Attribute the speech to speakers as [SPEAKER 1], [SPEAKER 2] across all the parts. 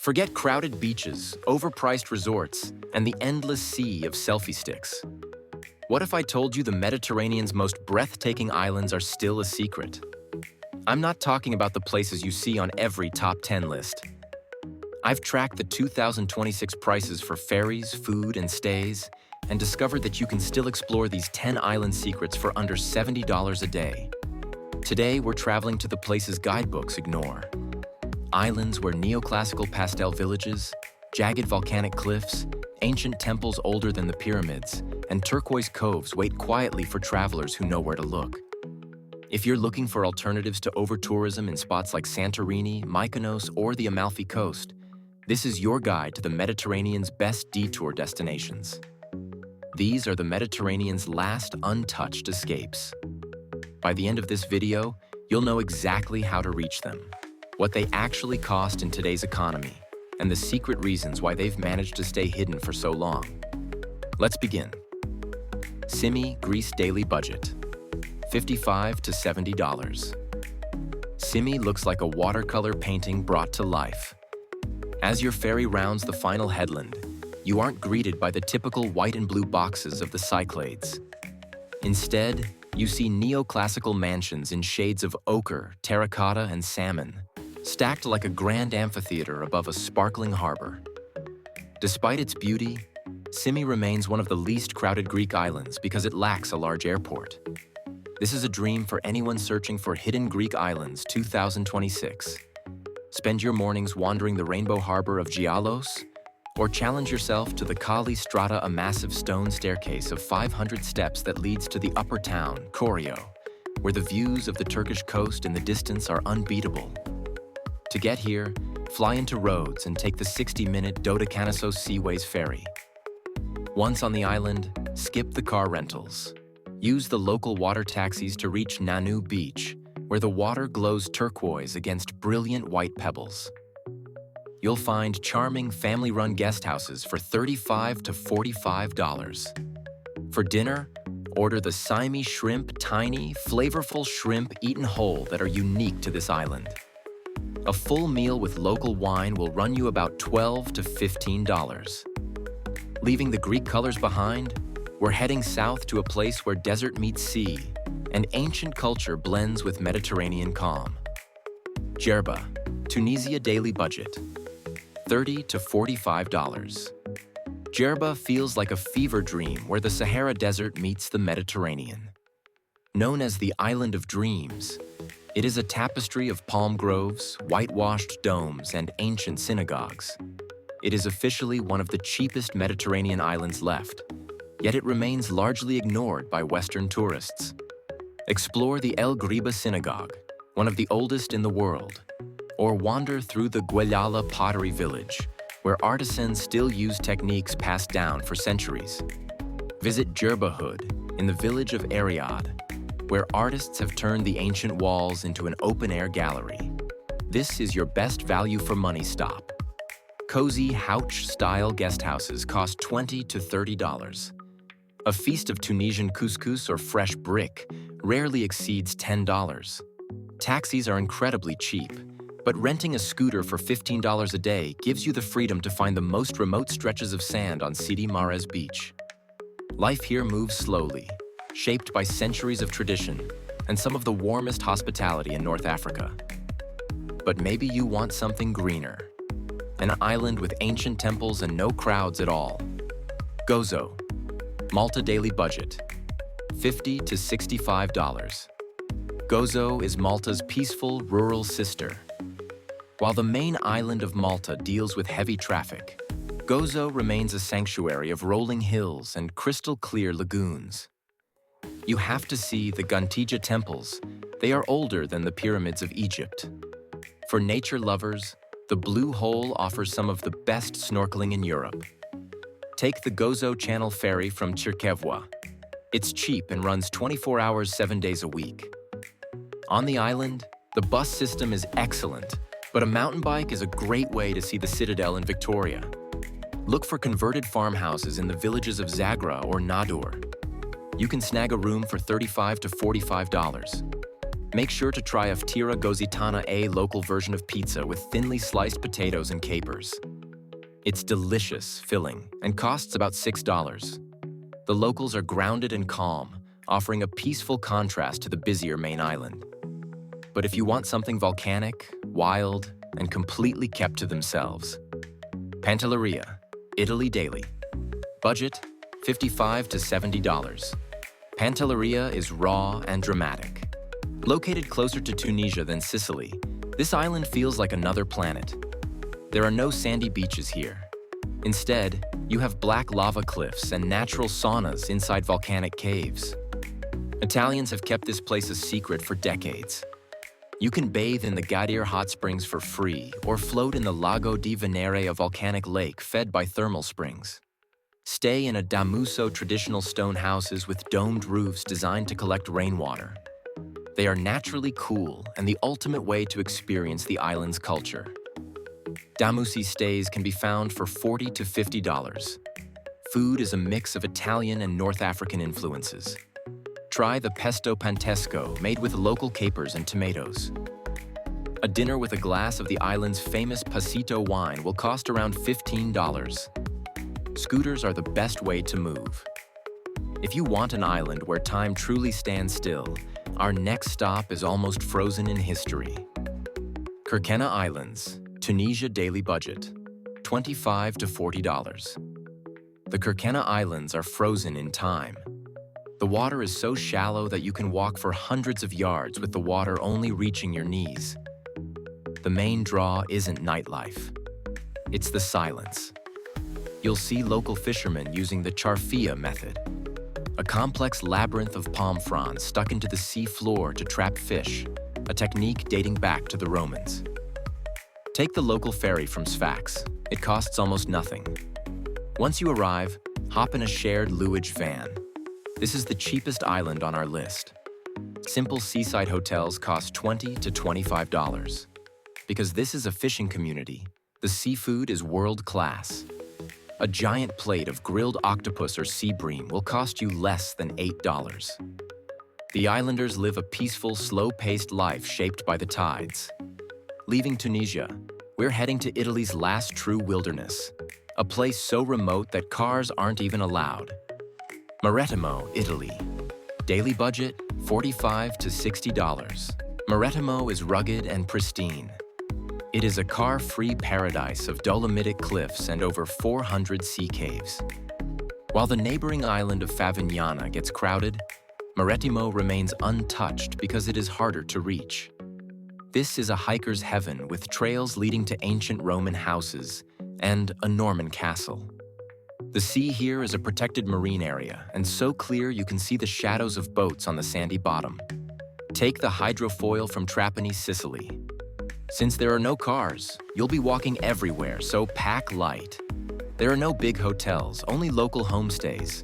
[SPEAKER 1] Forget crowded beaches, overpriced resorts, and the endless sea of selfie sticks. What if I told you the Mediterranean's most breathtaking islands are still a secret? I'm not talking about the places you see on every top 10 list. I've tracked the 2026 prices for ferries, food, and stays, and discovered that you can still explore these 10 island secrets for under $70 a day. Today, we're traveling to the places guidebooks ignore. Islands where neoclassical pastel villages, jagged volcanic cliffs, ancient temples older than the pyramids, and turquoise coves wait quietly for travelers who know where to look. If you're looking for alternatives to over-tourism in spots like Santorini, Mykonos, or the Amalfi Coast, this is your guide to the Mediterranean's best detour destinations. These are the Mediterranean's last untouched escapes. By the end of this video, you'll know exactly how to reach them, what they actually cost in today's economy, and the secret reasons why they've managed to stay hidden for so long. Let's begin. Simi Greece Daily Budget, $55 to $70. Simi looks like a watercolor painting brought to life. As your ferry rounds the final headland, you aren't greeted by the typical white and blue boxes of the Cyclades. Instead, you see neoclassical mansions in shades of ochre, terracotta, and salmon, stacked like a grand amphitheater above a sparkling harbor. Despite its beauty, Simi remains one of the least crowded Greek islands because it lacks a large airport. This is a dream for anyone searching for Hidden Greek Islands 2026. Spend your mornings wandering the rainbow harbor of Gialos, or challenge yourself to the Kali Strata, a massive stone staircase of 500 steps that leads to the upper town, Koryo, where the views of the Turkish coast in the distance are unbeatable. To get here, fly into Rhodes and take the 60-minute Dodekanessos Seaways ferry. Once on the island, skip the car rentals. Use the local water taxis to reach Nanu Beach, where the water glows turquoise against brilliant white pebbles. You'll find charming family-run guest houses for $35 to $45. For dinner, order the Simi shrimp, tiny, flavorful shrimp eaten whole that are unique to this island. A full meal with local wine will run you about $12 to $15. Leaving the Greek colors behind, we're heading south to a place where desert meets sea and ancient culture blends with Mediterranean calm. Djerba, Tunisia Daily Budget, $30 to $45. Djerba feels like a fever dream where the Sahara Desert meets the Mediterranean. Known as the Island of Dreams, it is a tapestry of palm groves, whitewashed domes, and ancient synagogues. It is officially one of the cheapest Mediterranean islands left, yet it remains largely ignored by Western tourists. Explore the El Griba Synagogue, one of the oldest in the world, or wander through the Guelala Pottery Village, where artisans still use techniques passed down for centuries. Visit Djerba Hood in the village of Ariad, where artists have turned the ancient walls into an open-air gallery. This is your best value for money stop. Cozy Houch-style guest houses cost $20 to $30. A feast of Tunisian couscous or fresh brick rarely exceeds $10. Taxis are incredibly cheap, but renting a scooter for $15 a day gives you the freedom to find the most remote stretches of sand on Sidi Mares Beach. Life here moves slowly, shaped by centuries of tradition and some of the warmest hospitality in North Africa. But maybe you want something greener. An island with ancient temples and no crowds at all. Gozo, Malta Daily Budget, $50 to $65. Gozo is Malta's peaceful, rural sister. While the main island of Malta deals with heavy traffic, Gozo remains a sanctuary of rolling hills and crystal-clear lagoons. You have to see the Gantija temples. They are older than the pyramids of Egypt. For nature lovers, the Blue Hole offers some of the best snorkeling in Europe. Take the Gozo Channel ferry from Chirkevwa. It's cheap and runs 24 hours, 7 days a week. On the island, the bus system is excellent, but a mountain bike is a great way to see the Citadel in Victoria. Look for converted farmhouses in the villages of Zagra or Nadur. You can snag a room for $35 to $45. Make sure to try a Tira Gozitana A local version of pizza with thinly sliced potatoes and capers. It's delicious, filling, and costs about $6. The locals are grounded and calm, offering a peaceful contrast to the busier main island. But if you want something volcanic, wild, and completely kept to themselves, Pantelleria, Italy Daily. Budget, $55 to $70. Pantelleria is raw and dramatic. Located closer to Tunisia than Sicily, this island feels like another planet. There are no sandy beaches here. Instead, you have black lava cliffs and natural saunas inside volcanic caves. Italians have kept this place a secret for decades. You can bathe in the Gadir hot springs for free or float in the Lago di Venere, a volcanic lake fed by thermal springs. Stay in a damuso traditional stone houses with domed roofs designed to collect rainwater. They are naturally cool and the ultimate way to experience the island's culture. Damusi stays can be found for $40 to $50. Food is a mix of Italian and North African influences. Try the pesto pantesco made with local capers and tomatoes. A dinner with a glass of the island's famous Pasito wine will cost around $15. Scooters are the best way to move. If you want an island where time truly stands still, our next stop is almost frozen in history. Kerkena Islands, Tunisia daily budget, $25 to $40. The Kerkena Islands are frozen in time. The water is so shallow that you can walk for hundreds of yards with the water only reaching your knees. The main draw isn't nightlife. It's the silence. You'll see local fishermen using the charfia method, a complex labyrinth of palm fronds stuck into the sea floor to trap fish, a technique dating back to the Romans. Take the local ferry from Sfax. It costs almost nothing. Once you arrive, hop in a shared luggage van. This is the cheapest island on our list. Simple seaside hotels cost $20 to $25. Because this is a fishing community, the seafood is world-class. A giant plate of grilled octopus or sea bream will cost you less than $8. The islanders live a peaceful, slow-paced life shaped by the tides. Leaving Tunisia, we're heading to Italy's last true wilderness, a place so remote that cars aren't even allowed. Marettimo, Italy. Daily budget, $45 to $60. Marettimo is rugged and pristine. It is a car-free paradise of Dolomitic cliffs and over 400 sea caves. While the neighboring island of Favignana gets crowded, Marettimo remains untouched because it is harder to reach. This is a hiker's heaven with trails leading to ancient Roman houses and a Norman castle. The sea here is a protected marine area and so clear you can see the shadows of boats on the sandy bottom. Take the hydrofoil from Trapani, Sicily. Since there are no cars, you'll be walking everywhere, so pack light. There are no big hotels, only local homestays.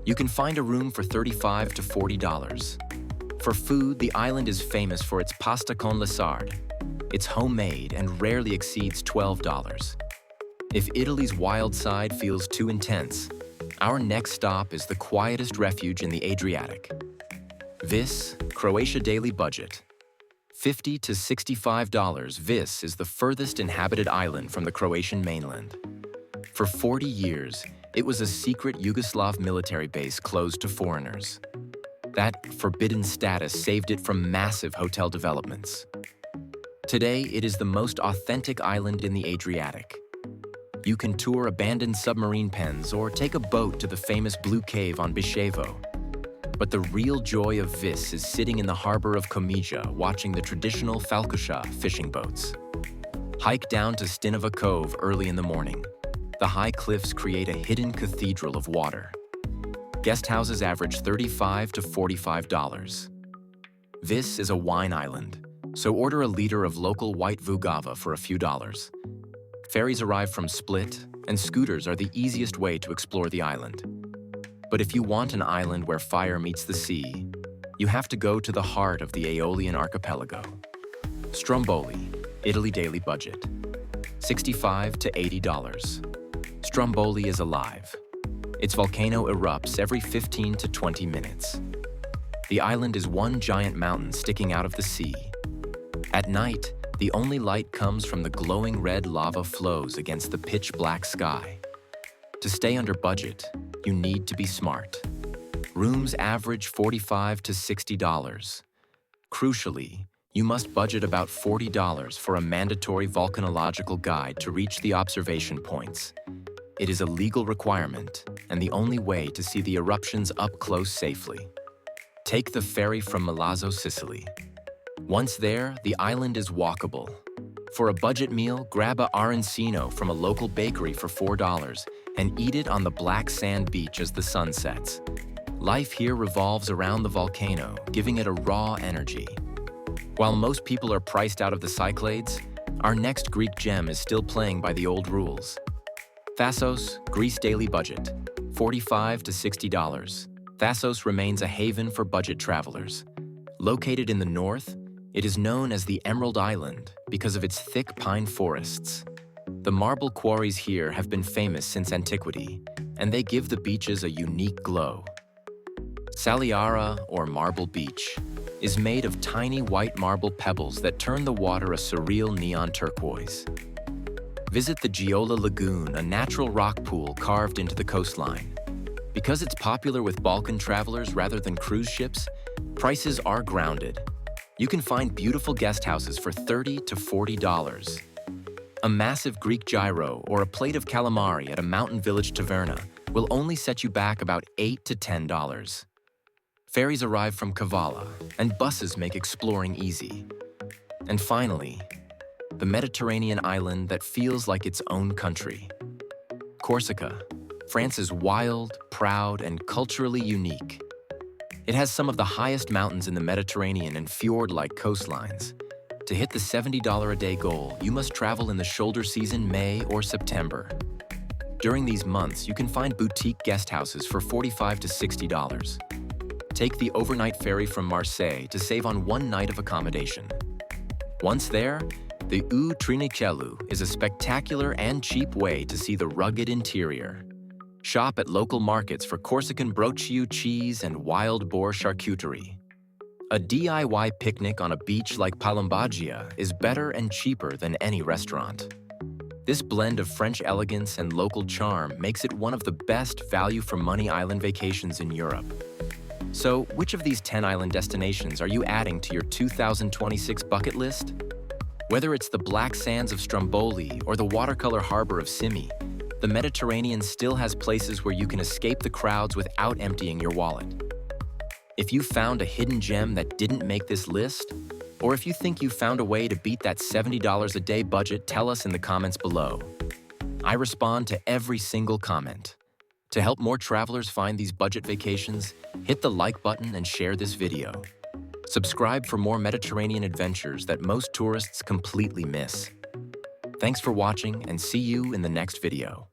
[SPEAKER 1] You can find a room for $35 to $40. For food, the island is famous for its pasta con lessard. It's homemade and rarely exceeds $12. If Italy's wild side feels too intense, our next stop is the quietest refuge in the Adriatic. Vis, Croatia daily budget, $50 to $65. Vis is the furthest inhabited island from the Croatian mainland. For 40 years, it was a secret Yugoslav military base closed to foreigners. That forbidden status saved it from massive hotel developments. Today, it is the most authentic island in the Adriatic. You can tour abandoned submarine pens or take a boat to the famous Blue Cave on Bishevo. But the real joy of Vis is sitting in the harbor of Komija watching the traditional Falkusha fishing boats. Hike down to Stinova Cove early in the morning. The high cliffs create a hidden cathedral of water. Guest houses average $35 to $45. Vis is a wine island, so order a liter of local white Vugava for a few dollars. Ferries arrive from Split, and scooters are the easiest way to explore the island. But if you want an island where fire meets the sea, you have to go to the heart of the Aeolian archipelago. Stromboli, Italy daily budget, $65 to $80. Stromboli is alive. Its volcano erupts every 15 to 20 minutes. The island is one giant mountain sticking out of the sea. At night, the only light comes from the glowing red lava flows against the pitch-black sky. To stay under budget, you need to be smart. Rooms average $45 to $60. Crucially, you must budget about $40 for a mandatory volcanological guide to reach the observation points. It is a legal requirement and the only way to see the eruptions up close safely. Take the ferry from Milazzo, Sicily. Once there, the island is walkable. For a budget meal, grab a arancino from a local bakery for $4 and eat it on the black sand beach as the sun sets. Life here revolves around the volcano, giving it a raw energy. While most people are priced out of the Cyclades, our next Greek gem is still playing by the old rules. Thassos, Greece daily budget, $45 to $60. Thassos remains a haven for budget travelers. Located in the north, it is known as the Emerald Island because of its thick pine forests. The marble quarries here have been famous since antiquity, and they give the beaches a unique glow. Saliara, or Marble Beach, is made of tiny white marble pebbles that turn the water a surreal neon turquoise. Visit the Giola Lagoon, a natural rock pool carved into the coastline. Because it's popular with Balkan travelers rather than cruise ships, prices are grounded. You can find beautiful guest houses for $30 to $40. A massive Greek gyro or a plate of calamari at a mountain village taverna will only set you back about $8 to $10. Ferries arrive from Kavala, and buses make exploring easy. And finally, the Mediterranean island that feels like its own country. Corsica, France's wild, proud, and culturally unique. It has some of the highest mountains in the Mediterranean and fjord-like coastlines. To hit the $70 a day goal, you must travel in the shoulder season, May or September. During these months, you can find boutique guest houses for $45 to $60. Take the overnight ferry from Marseille to save on one night of accommodation. Once there, the U Trinicelu is a spectacular and cheap way to see the rugged interior. Shop at local markets for Corsican brochiu cheese and wild boar charcuterie. A DIY picnic on a beach like Palombagia is better and cheaper than any restaurant. This blend of French elegance and local charm makes it one of the best value-for-money island vacations in Europe. So, which of these 10 island destinations are you adding to your 2026 bucket list? Whether it's the black sands of Stromboli or the watercolor harbor of Simi, the Mediterranean still has places where you can escape the crowds without emptying your wallet. If you found a hidden gem that didn't make this list, or if you think you found a way to beat that $70 a day budget, tell us in the comments below. I respond to every single comment. To help more travelers find these budget vacations, hit the like button and share this video. Subscribe for more Mediterranean adventures that most tourists completely miss. Thanks for watching and see you in the next video.